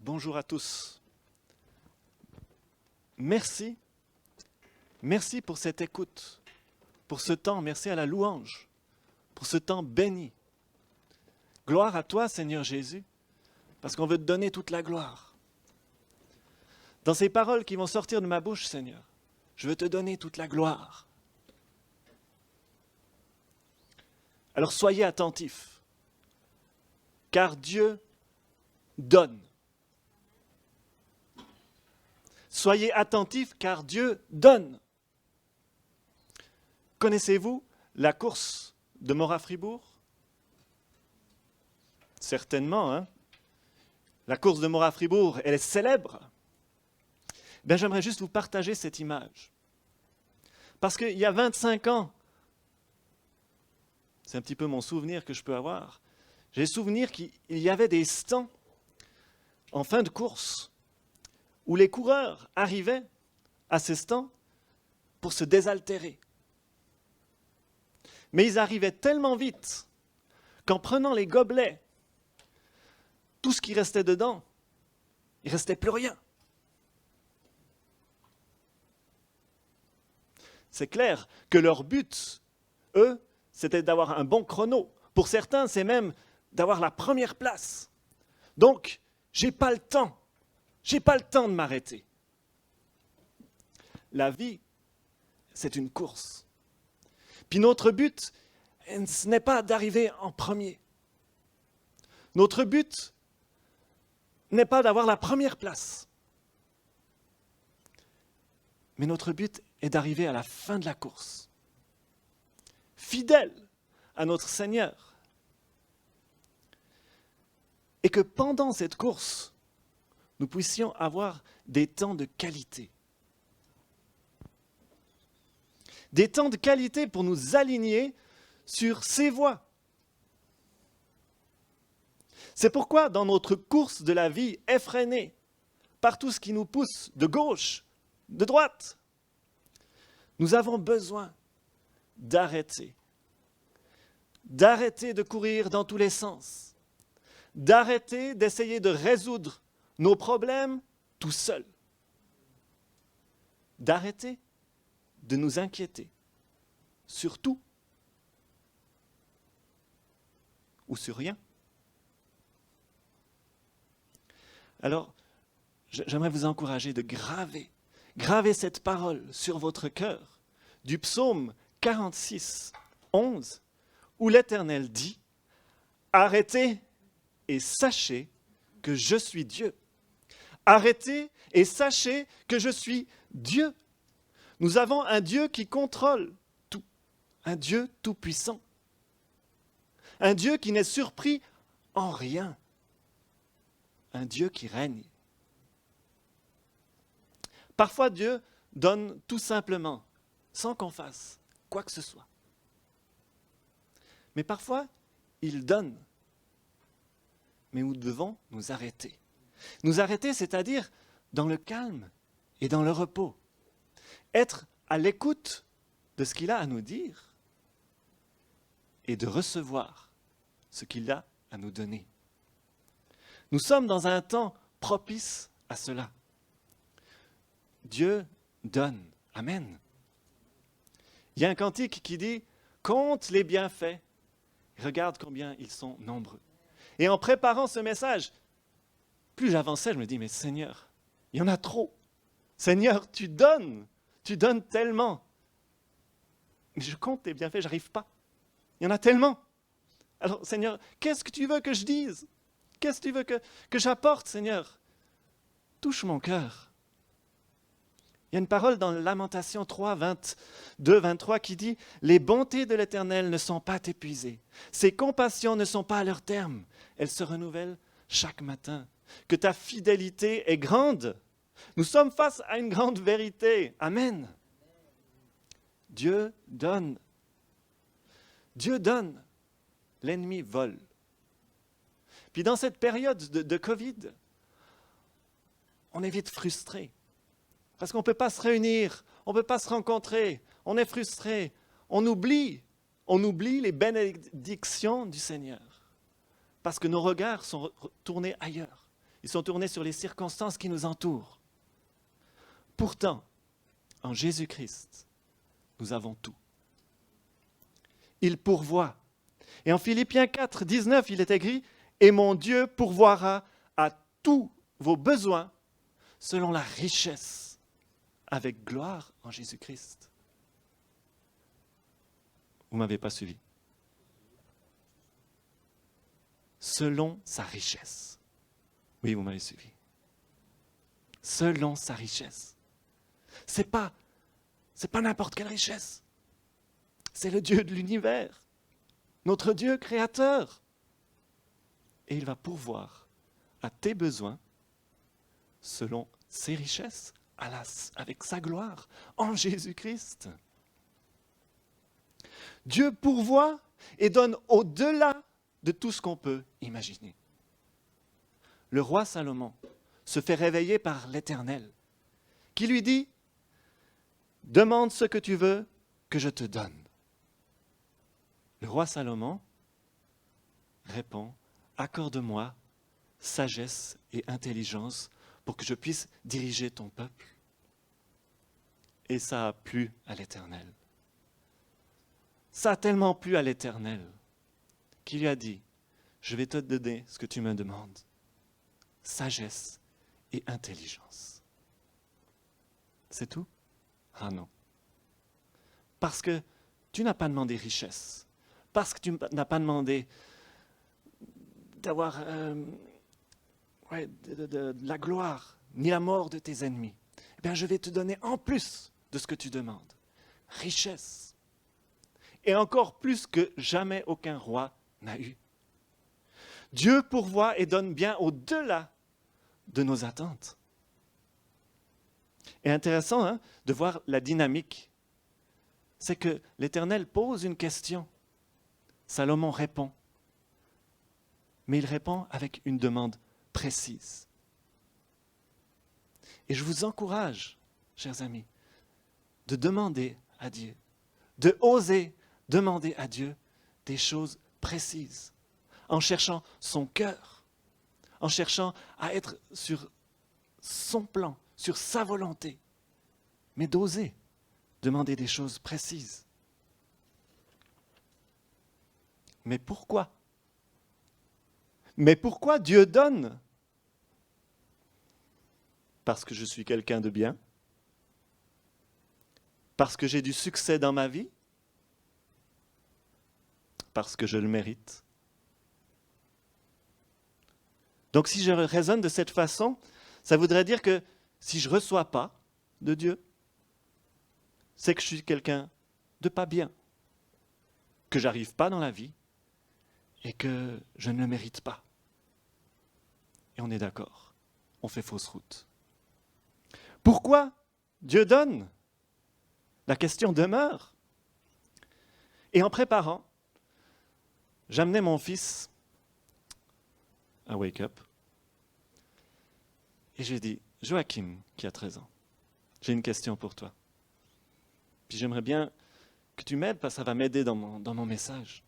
Bonjour à tous. Merci. Merci pour cette écoute, pour ce temps. Merci à la louange, pour ce temps béni. Gloire à toi, Seigneur Jésus, parce qu'on veut te donner toute la gloire. Dans ces paroles qui vont sortir de ma bouche, Seigneur, je veux te donner toute la gloire. Alors soyez attentifs, car Dieu donne. Soyez attentifs, car Dieu donne. Connaissez-vous la course de Mora-Fribourg? Certainement, hein? La course de Mora-Fribourg, elle est célèbre. Ben, j'aimerais juste vous partager cette image. Parce qu'il y a 25 ans, c'est un petit peu mon souvenir que je peux avoir, j'ai souvenir qu'il y avait des stands en fin de course où les coureurs arrivaient à ces stands pour se désaltérer. Mais ils arrivaient tellement vite qu'en prenant les gobelets, tout ce qui restait dedans, il ne restait plus rien. C'est clair que leur but, eux, c'était d'avoir un bon chrono. Pour certains, c'est même d'avoir la première place. Donc, je n'ai pas le temps. Je n'ai pas le temps de m'arrêter. La vie, c'est une course. Puis notre but, ce n'est pas d'arriver en premier. Notre but n'est pas d'avoir la première place. Mais notre but est d'arriver à la fin de la course. Fidèle à notre Seigneur. Et que pendant cette course, nous puissions avoir des temps de qualité. Des temps de qualité pour nous aligner sur ses voies. C'est pourquoi dans notre course de la vie effrénée, par tout ce qui nous pousse de gauche, de droite, nous avons besoin d'arrêter. D'arrêter de courir dans tous les sens. D'arrêter d'essayer de résoudre nos problèmes tout seuls. D'arrêter de nous inquiéter sur tout ou sur rien. Alors, j'aimerais vous encourager de graver cette parole sur votre cœur du psaume 46, 11, où l'Éternel dit « Arrêtez et sachez que je suis Dieu. Arrêtez et sachez que je suis Dieu. » Nous avons un Dieu qui contrôle tout, un Dieu tout-puissant, un Dieu qui n'est surpris en rien, un Dieu qui règne. Parfois, Dieu donne tout simplement, sans qu'on fasse quoi que ce soit. Mais parfois, il donne. Mais nous devons nous arrêter. Nous arrêter, c'est-à-dire dans le calme et dans le repos. Être à l'écoute de ce qu'il a à nous dire et de recevoir ce qu'il a à nous donner. Nous sommes dans un temps propice à cela. Dieu donne. Amen. Il y a un cantique qui dit « Compte les bienfaits, regarde combien ils sont nombreux. » Et en préparant ce message, plus j'avançais, je me dis « Mais Seigneur, il y en a trop. Seigneur, tu donnes tellement. Mais je compte les bienfaits, je n'arrive pas. Il y en a tellement. Alors Seigneur, qu'est-ce que tu veux que je dise? Qu'est-ce que tu veux que j'apporte, Seigneur? Touche mon cœur. » Il y a une parole dans Lamentation 3, 22, 23 qui dit « Les bontés de l'Éternel ne sont pas épuisées. Ses compassions ne sont pas à leur terme. Elles se renouvellent chaque matin. Que ta fidélité est grande. » Nous sommes face à une grande vérité. Amen. Dieu donne. Dieu donne. L'ennemi vole. Puis dans cette période de Covid, on est vite frustré. Parce qu'on ne peut pas se réunir, on ne peut pas se rencontrer, on est frustré, on oublie les bénédictions du Seigneur. Parce que nos regards sont tournés ailleurs. Ils sont tournés sur les circonstances qui nous entourent. Pourtant, en Jésus-Christ, nous avons tout. Il pourvoit. Et en Philippiens 4, 19, il est écrit « Et mon Dieu pourvoira à tous vos besoins selon la richesse, avec gloire en Jésus-Christ. » Vous ne m'avez pas suivi. Selon sa richesse. Oui, vous m'avez suivi. Selon sa richesse. C'est pas n'importe quelle richesse. C'est le Dieu de l'univers, notre Dieu créateur. Et il va pourvoir à tes besoins selon ses richesses, avec sa gloire, en Jésus-Christ. Dieu pourvoit et donne au-delà de tout ce qu'on peut imaginer. Le roi Salomon se fait réveiller par l'Éternel, qui lui dit « Demande ce que tu veux que je te donne. » Le roi Salomon répond « Accorde-moi sagesse et intelligence pour que je puisse diriger ton peuple. » Et ça a plu à l'Éternel. Ça a tellement plu à l'Éternel qu'il lui a dit « Je vais te donner ce que tu me demandes. Sagesse et intelligence. » C'est tout? Ah non. Parce que tu n'as pas demandé richesse. Parce que tu n'as pas demandé d'avoir de la gloire, ni la mort de tes ennemis. Eh bien, je vais te donner en plus de ce que tu demandes. Richesse. Et encore plus que jamais aucun roi n'a eu. Dieu pourvoit et donne bien au-delà de nos attentes. Et intéressant de voir la dynamique. C'est que l'Éternel pose une question. Salomon répond. Mais il répond avec une demande précise. Et je vous encourage, chers amis, de demander à Dieu, de oser demander à Dieu des choses précises, en cherchant son cœur, en cherchant à être sur son plan, sur sa volonté, mais d'oser demander des choses précises. Mais pourquoi? Mais pourquoi Dieu donne? Parce que je suis quelqu'un de bien? Parce que j'ai du succès dans ma vie? Parce que je le mérite? Donc si je raisonne de cette façon, ça voudrait dire que si je ne reçois pas de Dieu, c'est que je suis quelqu'un de pas bien, que je n'arrive pas dans la vie et que je ne le mérite pas. Et on est d'accord, on fait fausse route. Pourquoi Dieu donne? La question demeure. Et en préparant, j'amenais mon fils à Wake Up et j'ai dit, Joachim, qui a 13 ans, j'ai une question pour toi. Puis j'aimerais bien que tu m'aides parce que ça va m'aider dans mon message.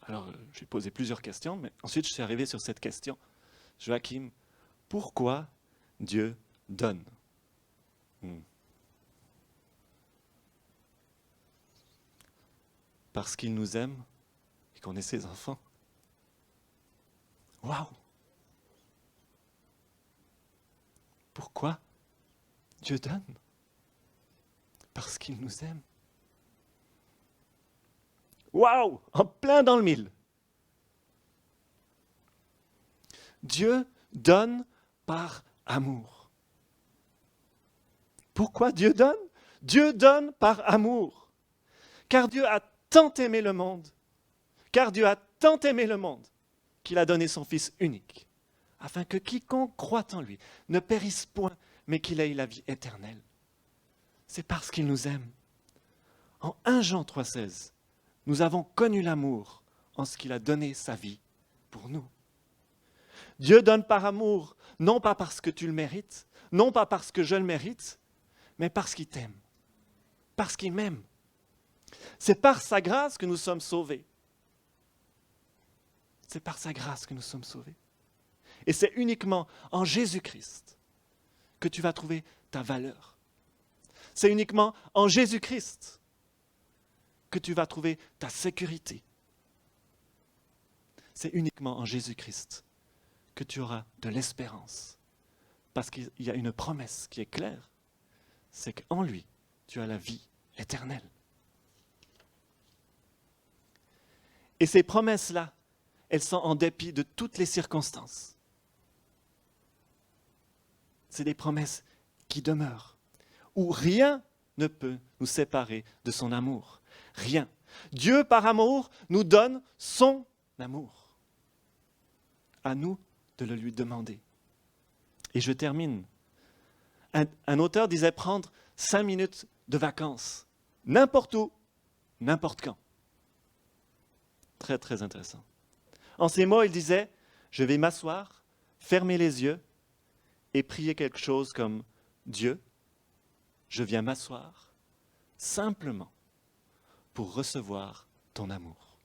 Alors, j'ai posé plusieurs questions, mais ensuite je suis arrivé sur cette question. Joachim, pourquoi Dieu donne? Parce qu'il nous aime et qu'on est ses enfants. Waouh! Pourquoi Dieu donne? Parce qu'il nous aime. Waouh! En plein dans le mille. Dieu donne par amour. Pourquoi Dieu donne? Dieu donne par amour. Car Dieu a tant aimé le monde. Car Dieu a tant aimé le monde qu'il a donné son Fils unique, afin que quiconque croit en lui ne périsse point, mais qu'il ait la vie éternelle. C'est parce qu'il nous aime. En 1 Jean 3,16, nous avons connu l'amour en ce qu'il a donné sa vie pour nous. Dieu donne par amour, non pas parce que tu le mérites, non pas parce que je le mérite, mais parce qu'il t'aime, parce qu'il m'aime. C'est par sa grâce que nous sommes sauvés. C'est par sa grâce que nous sommes sauvés. Et c'est uniquement en Jésus-Christ que tu vas trouver ta valeur. C'est uniquement en Jésus-Christ que tu vas trouver ta sécurité. C'est uniquement en Jésus-Christ que tu auras de l'espérance. Parce qu'il y a une promesse qui est claire. C'est qu'en lui, tu as la vie éternelle. Et ces promesses-là, elles sont en dépit de toutes les circonstances. C'est des promesses qui demeurent, où rien ne peut nous séparer de son amour. Rien. Dieu, par amour, nous donne son amour. À nous de le lui demander. Et je termine. Un auteur disait prendre 5 minutes de vacances, n'importe où, n'importe quand. Très, très intéressant. En ces mots, il disait, je vais m'asseoir, fermer les yeux et prier quelque chose comme Dieu, je viens m'asseoir simplement pour recevoir ton amour.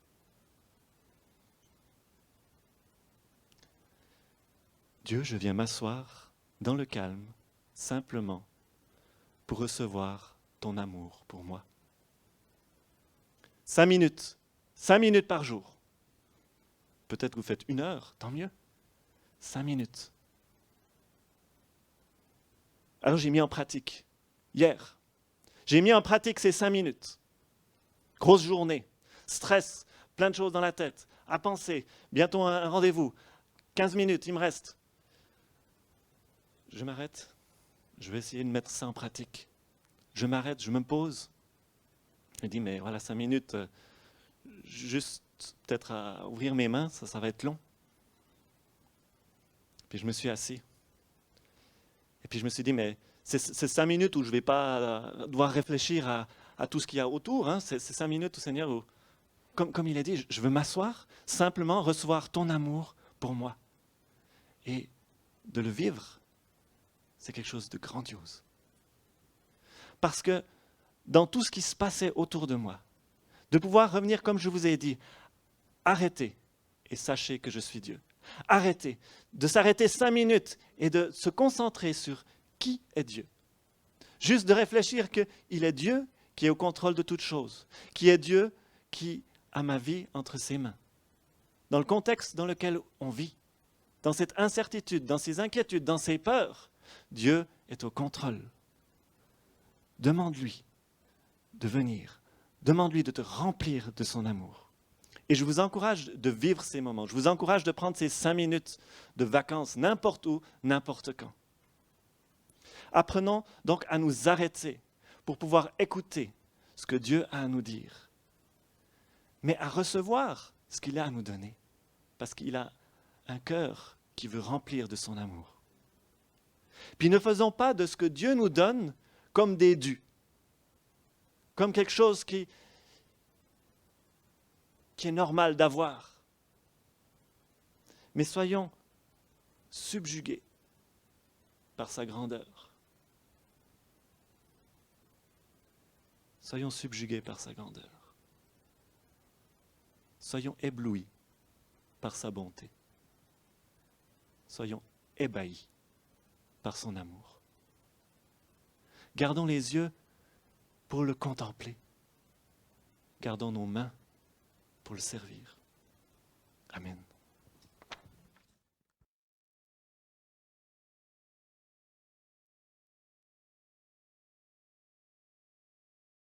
Dieu, je viens m'asseoir dans le calme, simplement pour recevoir ton amour pour moi. 5 minutes. 5 minutes par jour. Peut-être vous faites 1 heure, tant mieux. 5 minutes. Alors j'ai mis en pratique, hier, j'ai mis en pratique ces 5 minutes. Grosse journée, stress, plein de choses dans la tête, à penser, bientôt un rendez-vous, 15 minutes, il me reste. Je m'arrête, je vais essayer de mettre ça en pratique. Je m'arrête, je me pose. Je dis, mais voilà, 5 minutes, juste peut-être à ouvrir mes mains, ça va être long. Puis je me suis assis. Et puis je me suis dit, mais c'est 5 minutes où je ne vais pas devoir réfléchir à tout ce qu'il y a autour. Hein. C'est 5 minutes au Seigneur où, comme il a dit, je veux m'asseoir, simplement recevoir ton amour pour moi. Et de le vivre, c'est quelque chose de grandiose. Parce que dans tout ce qui se passait autour de moi, de pouvoir revenir comme je vous ai dit, arrêtez et sachez que je suis Dieu. Arrêtez, de s'arrêter 5 minutes et de se concentrer sur qui est Dieu. Juste de réfléchir qu'il est Dieu qui est au contrôle de toutes choses, qui est Dieu qui a ma vie entre ses mains. Dans le contexte dans lequel on vit, dans cette incertitude, dans ces inquiétudes, dans ces peurs, Dieu est au contrôle. Demande-lui de venir, demande-lui de te remplir de son amour. Et je vous encourage de vivre ces moments. Je vous encourage de prendre ces 5 minutes de vacances, n'importe où, n'importe quand. Apprenons donc à nous arrêter pour pouvoir écouter ce que Dieu a à nous dire, mais à recevoir ce qu'il a à nous donner, parce qu'il a un cœur qui veut remplir de son amour. Puis ne faisons pas de ce que Dieu nous donne comme des dus, comme quelque chose qui est normal d'avoir. Mais soyons subjugués par sa grandeur. Soyons subjugués par sa grandeur. Soyons éblouis par sa bonté. Soyons ébahis par son amour. Gardons les yeux pour le contempler. Gardons nos mains pour le servir.